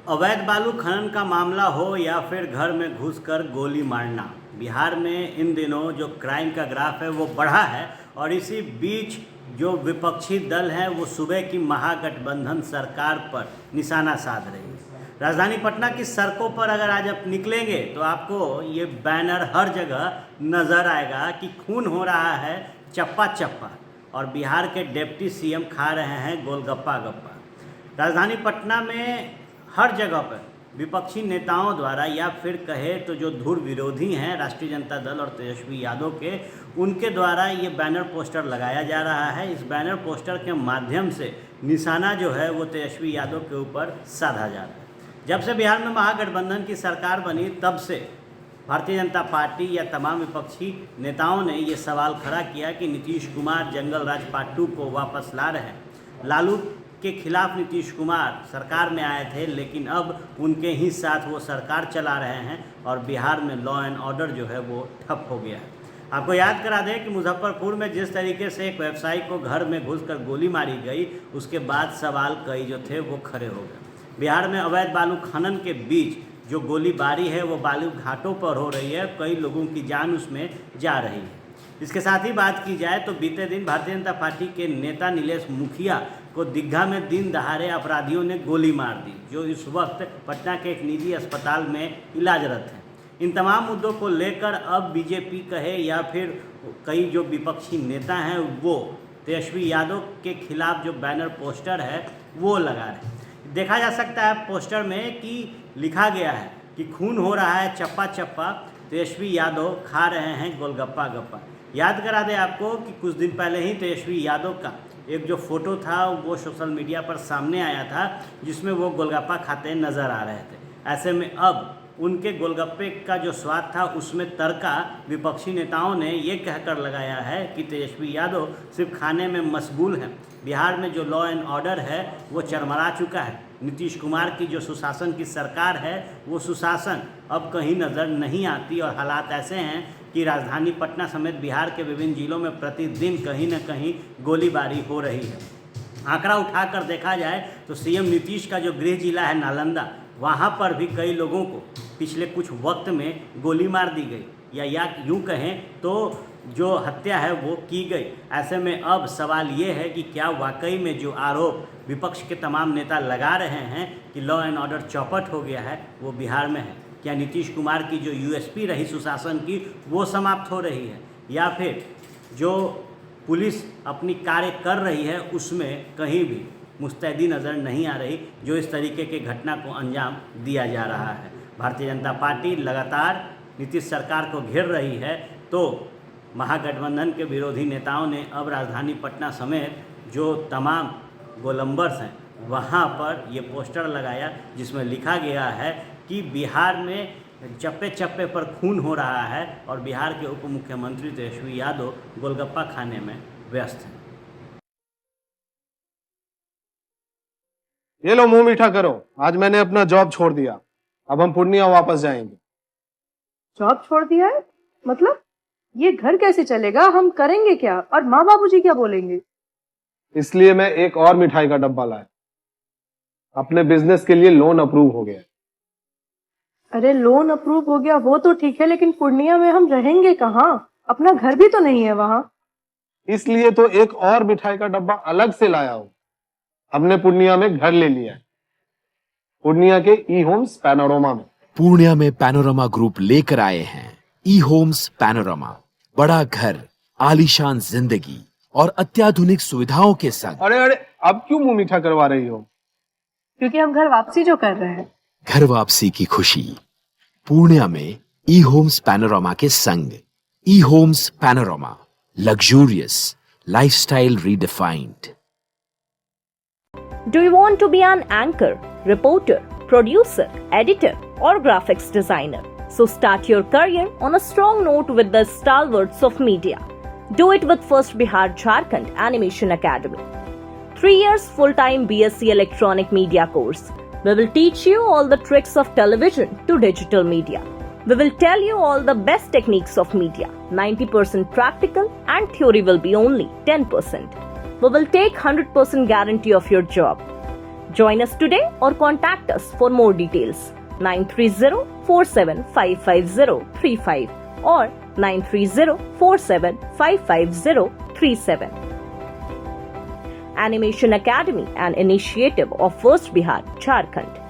अवैध बालू खनन का मामला हो या फिर घर में घुसकर गोली मारना, बिहार में इन दिनों जो क्राइम का ग्राफ है वो बढ़ा है। और इसी बीच जो विपक्षी दल हैं वो सुबह की महागठबंधन सरकार पर निशाना साध रही है। राजधानी पटना की सड़कों पर अगर आज आप निकलेंगे तो आपको ये बैनर हर जगह नज़र आएगा कि खून हो रहा है चप्पा चप्पा, और बिहार के डिप्टी सीएम खा रहे हैं गोलगप्पा गप्पा। राजधानी पटना में हर जगह पर विपक्षी नेताओं द्वारा या फिर कहे तो जो धुर विरोधी हैं राष्ट्रीय जनता दल और तेजस्वी यादव के, उनके द्वारा ये बैनर पोस्टर लगाया जा रहा है। इस बैनर पोस्टर के माध्यम से निशाना जो है वो तेजस्वी यादव के ऊपर साधा जा रहा है। जब से बिहार में महागठबंधन की सरकार बनी तब से भारतीय जनता पार्टी या तमाम विपक्षी नेताओं ने ये सवाल खड़ा किया कि नीतीश कुमार जंगल राज पार्ट 2 को वापस ला रहे हैं। लालू के खिलाफ नीतीश कुमार सरकार में आए थे, लेकिन अब उनके ही साथ वो सरकार चला रहे हैं और बिहार में लॉ एंड ऑर्डर जो है वो ठप हो गया है। आपको याद करा दें कि मुजफ्फरपुर में जिस तरीके से एक व्यवसायी को घर में घुसकर गोली मारी गई, उसके बाद सवाल कई जो थे वो खड़े हो गए। बिहार में अवैध बालू खनन के बीच जो गोलीबारी है वो बालू घाटों पर हो रही है, कई लोगों की जान उसमें जा रही है। इसके साथ ही बात की जाए तो बीते दिन भारतीय जनता पार्टी के नेता नीलेश मुखिया को दीघा में दिन दहाड़े अपराधियों ने गोली मार दी, जो इस वक्त पटना के एक निजी अस्पताल में इलाजरत हैं। इन तमाम मुद्दों को लेकर अब बीजेपी कहे या फिर कई जो विपक्षी नेता हैं वो तेजस्वी यादव के खिलाफ जो बैनर पोस्टर है वो लगा रहे हैं। देखा जा सकता है पोस्टर में कि लिखा गया है कि खून हो रहा है चप्पा चप्पा, तेजस्वी यादव खा रहे हैं गोलगप्पा गप्पा। याद करा दें आपको कि कुछ दिन पहले ही तेजस्वी यादव का एक जो फोटो था वो सोशल मीडिया पर सामने आया था, जिसमें वो गोलगप्पा खाते नज़र आ रहे थे। ऐसे में अब उनके गोलगप्पे का जो स्वाद था उसमें तड़का विपक्षी नेताओं ने ये कहकर लगाया है कि तेजस्वी यादव सिर्फ खाने में मशगूल हैं। बिहार में जो लॉ एंड ऑर्डर है वो चरमरा चुका है। नीतीश कुमार की जो सुशासन की सरकार है वो सुशासन अब कहीं नज़र नहीं आती, और हालात ऐसे हैं कि राजधानी पटना समेत बिहार के विभिन्न जिलों में प्रतिदिन कहीं न कहीं गोलीबारी हो रही है। आंकड़ा उठाकर देखा जाए तो सीएम नीतीश का जो गृह जिला है नालंदा, वहाँ पर भी कई लोगों को पिछले कुछ वक्त में गोली मार दी गई, या यूँ कहें तो जो हत्या है वो की गई। ऐसे में अब सवाल ये है कि क्या वाकई में जो आरोप विपक्ष के तमाम नेता लगा रहे हैं कि लॉ एंड ऑर्डर चौपट हो गया है वो बिहार में है? क्या नीतीश कुमार की जो यूएसपी रही सुशासन की वो समाप्त हो रही है, या फिर जो पुलिस अपनी कार्य कर रही है उसमें कहीं भी मुस्तैदी नज़र नहीं आ रही, जो इस तरीके के घटना को अंजाम दिया जा रहा है? भारतीय जनता पार्टी लगातार नीतीश सरकार को घेर रही है, तो महागठबंधन के विरोधी नेताओं ने अब राजधानी पटना समेत जो तमाम गोलंबर्स हैं वहाँ पर ये पोस्टर लगाया, जिसमें लिखा गया है कि बिहार में चप्पे चप्पे पर खून हो रहा है और बिहार के उप मुख्यमंत्री तेजस्वी यादव गोलगप्पा खाने में व्यस्त हैं। ये लो मुंह मीठा करो, आज मैंने अपना जॉब छोड़ दिया, अब हम पूर्णिया वापस जाएंगे। जॉब छोड़ दिया है? मतलब ये घर कैसे चलेगा? हम करेंगे क्या? और माँ बाबूजी क्या बोलेंगे? इसलिए मैं एक और मिठाई का डब्बा लाया। अपने बिजनेस के लिए लोन अप्रूव हो गया। अरे लोन अप्रूव हो गया वो तो ठीक है, लेकिन पूर्णिया में हम रहेंगे कहाँ? अपना घर भी तो नहीं है वहाँ। इसलिए तो एक और मिठाई का डब्बा अलग से लाया हूँ। हमने पूर्णिया में घर ले लिया है, पूर्णिया के ई होम्स पैनोरमा में। पूर्णिया में पैनोरमा ग्रुप लेकर आए हैं ई होम्स पैनोरमा। बड़ा घर, आलीशान जिंदगी और अत्याधुनिक सुविधाओं के संग। अरे अब क्यों मुंह मीठा करवा रही हो? क्योंकि हम घर वापसी जो कर रहे हैं। घर वापसी की खुशी पूर्णिया में ई होम्स पैनोरमा के संग। E homes panorama, luxurious lifestyle redefined. Do you want to be an anchor, reporter, producer, editor, or graphics designer? So start your career on a strong note with the stalwarts of media. Do it with First Bihar Jharkhand Animation Academy. 3 years full-time BSc Electronic Media course. We will teach you all the tricks of television to digital media. We will tell you all the best techniques of media. 90% practical and theory will be only 10%. We will take 100% guarantee of your job. Join us today or contact us for more details. 930-47555035 or 930-47555037. Animation Academy, an initiative of First Bihar, Jharkhand.